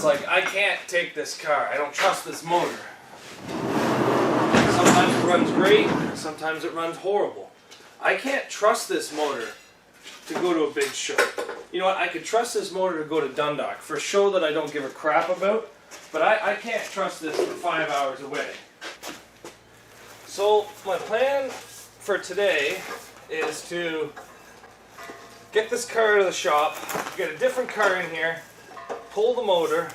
it's like, I can't take this car. I don't trust this motor. Sometimes it runs great, sometimes it runs horrible. I can't trust this motor to go to a big show. You know what, I could trust this motor to go to Dundalk for a show that I don't give a crap about, but I can't trust this for 5 hours away. So my plan for today is to get this car out of the shop, get a different car in here, pull the motor,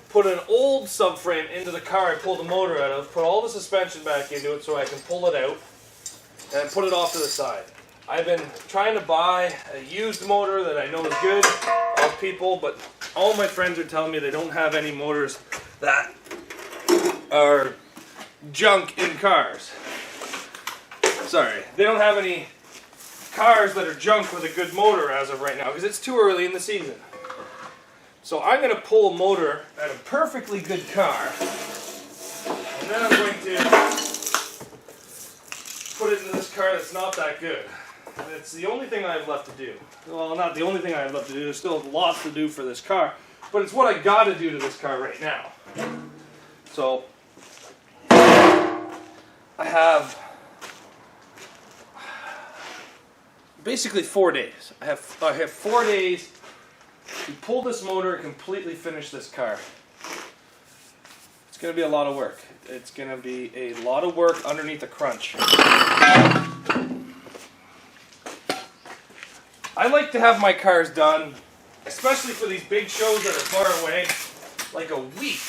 put an old subframe into the car I pulled the motor out of, put all the suspension back into it so I can pull it out, and put it off to the side. I've been trying to buy a used motor that I know is good off people, but all my friends are telling me they don't have any motors that are junk in cars. Sorry, they don't have any cars that are junk with a good motor as of right now, because it's too early in the season. So I'm going to pull a motor out of a perfectly good car, and then I'm going to put it into this car that's not that good. And it's the only thing I have left to do. Well, not the only thing I have left to do. There's still lots to do for this car, but it's what I got to do to this car right now. So I have basically 4 days. I have 4 days to pull this motor and completely finish this car. It's going to be a lot of work. It's going to be a lot of work underneath the crunch. I like to have my cars done, especially for these big shows that are far away, like a week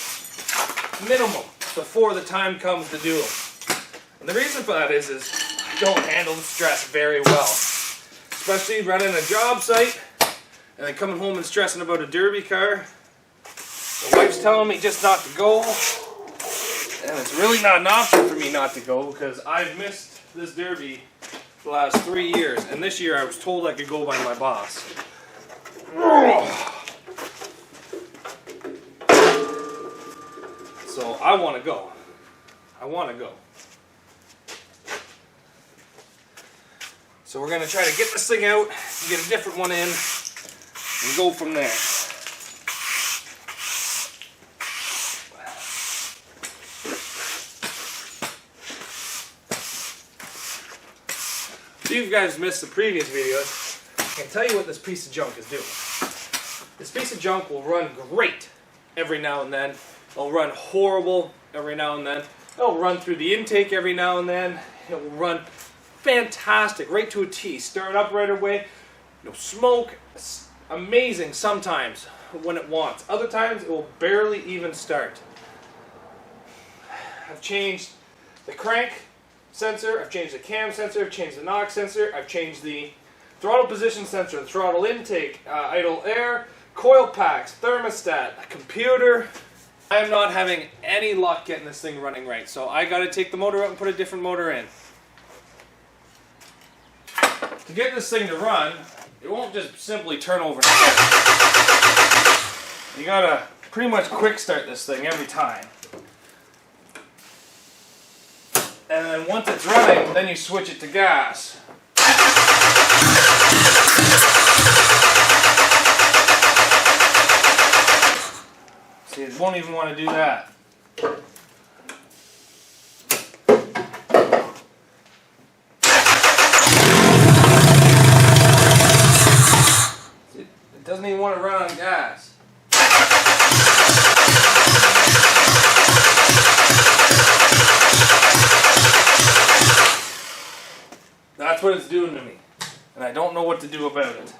minimum before the time comes to do them. And the reason for that is I don't handle the stress very well. Especially running a job site and then coming home and stressing about a derby car. My wife's telling me just not to go, and it's really not an option for me not to go because I've missed this derby the last 3 years, and this year I was told I could go by my boss. So I want to go. I want to go. So we're going to try to get this thing out, get a different one in, and go from there. If you guys missed the previous videos, I can tell you what this piece of junk is doing. This piece of junk will run great every now and then. It'll run horrible every now and then. It'll run through the intake every now and then. It will run fantastic, right to a T. Stir it up right away. No smoke. It's amazing sometimes when it wants. Other times it will barely even start. I've changed the crank sensor, I've changed the cam sensor, I've changed the knock sensor, I've changed the throttle position sensor, the throttle intake, idle air, coil packs, thermostat, a computer. I am not having any luck getting this thing running right, so I got to take the motor out and put a different motor in. To get this thing to run, it won't just simply turn over and start. You got to pretty much quick start this thing every time. And then once it's running, then you switch it to gas. See, it won't even want to do that. See, it doesn't even want to run on gas. That's what it's doing to me, and I don't know what to do about it.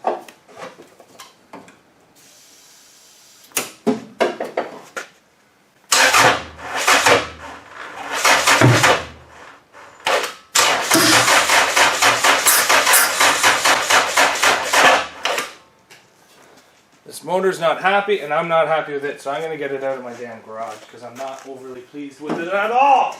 This motor's not happy, and I'm not happy with it, so I'm going to get it out of my damn garage, because I'm not overly pleased with it at all!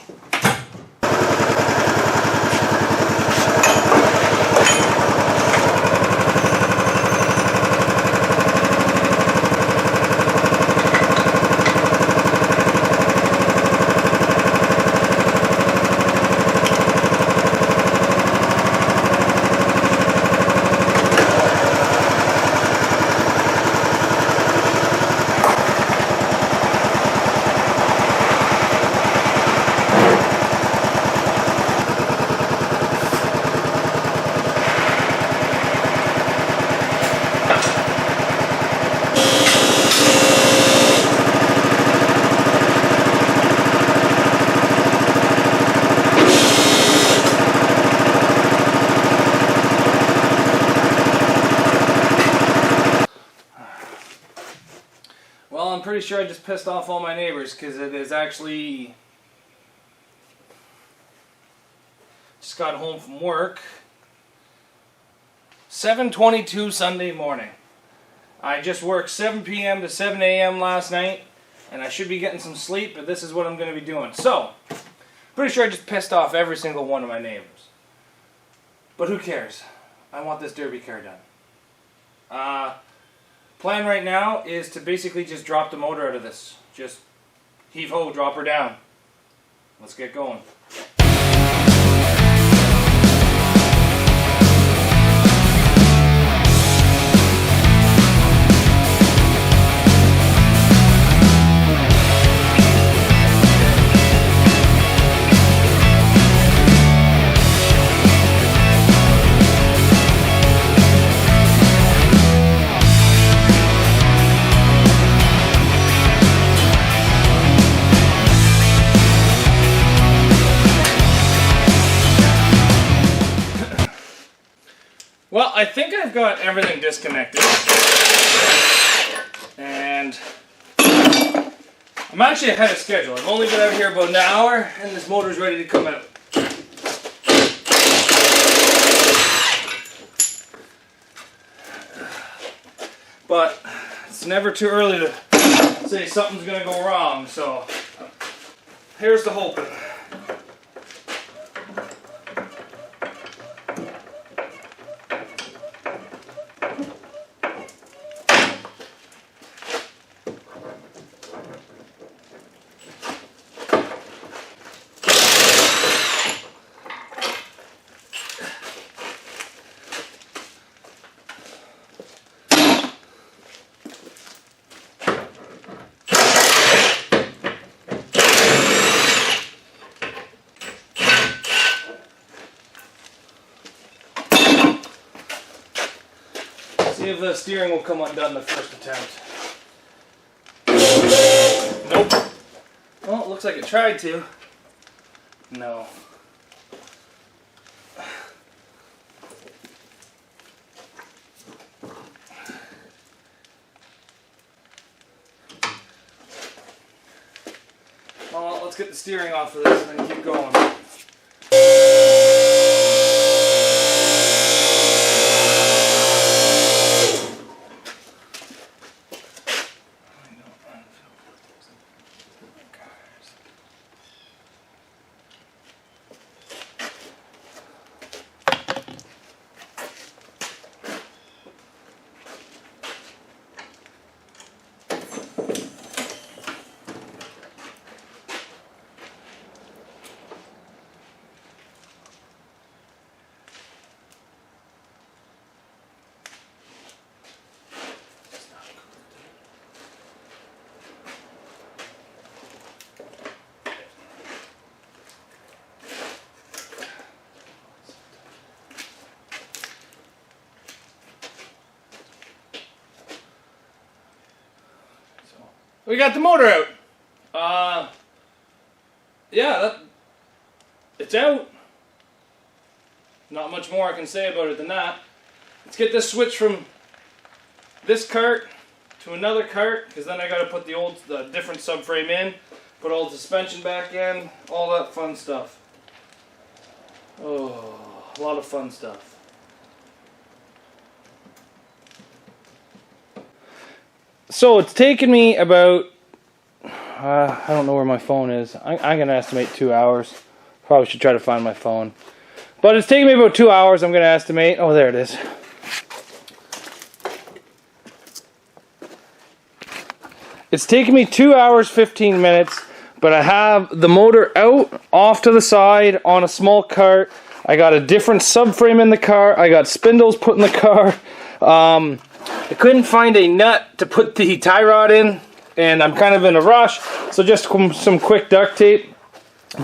Well, I'm pretty sure I just pissed off all my neighbors because it is actually... Just got home from work. 7:22 Sunday morning. I just worked 7 p.m. to 7 a.m. last night, and I should be getting some sleep, but this is what I'm going to be doing. So, pretty sure I just pissed off every single one of my neighbors. But who cares? I want this derby car done. Plan right now is to basically just drop the motor out of this. Just heave-ho, drop her down. Let's get going. Well, I think I've got everything disconnected, and I'm actually ahead of schedule. I've only been out here about an hour, and this motor's ready to come out. But it's never too early to say something's going to go wrong, so here's the hoping. See if the steering will come undone the first attempt. Nope. Well, it looks like it tried to. No. Well, let's get the steering off of this and then keep going. We got the motor out. Yeah, it's out. Not much more I can say about it than that. Let's get this switch from this cart to another cart, because then I got to put the different subframe in, put all the suspension back in, all that fun stuff. Oh, a lot of fun stuff. So it's taken me about, I don't know where my phone is. I'm going to estimate 2 hours. Probably should try to find my phone. But it's taken me about 2 hours, I'm going to estimate. Oh, there it is. It's taken me 2 hours, 15 minutes, but I have the motor out, off to the side, on a small cart. I got a different subframe in the car. I got spindles put in the car. I couldn't find a nut to put the tie rod in, and I'm kind of in a rush, so just some quick duct tape.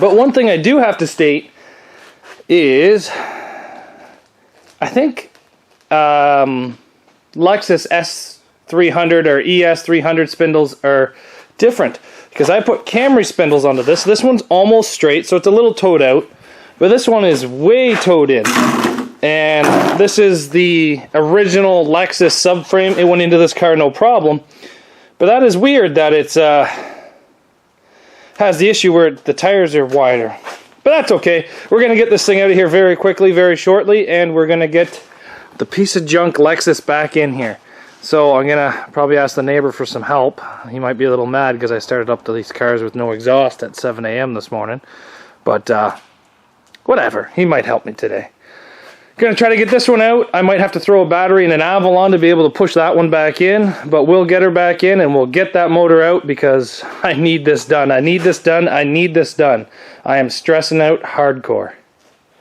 But one thing I do have to state is, I think Lexus S300 or ES300 spindles are different, because I put Camry spindles onto this. This one's almost straight, so it's a little toed out, but this one is way toed in. And this is the original Lexus subframe. It went into this car no problem. But that is weird that it's has the issue where the tires are wider. But that's okay. We're going to get this thing out of here very quickly, very shortly, and we're going to get the piece of junk Lexus back in here. So I'm going to probably ask the neighbor for some help. He might be a little mad because I started up to these cars with no exhaust at 7 a.m. this morning. But whatever, he might help me today. Gonna try to get this one out. I might have to throw a battery in an Avalon to be able to push that one back in, but we'll get her back in and we'll get that motor out because I need this done. I need this done. I need this done. I am stressing out hardcore.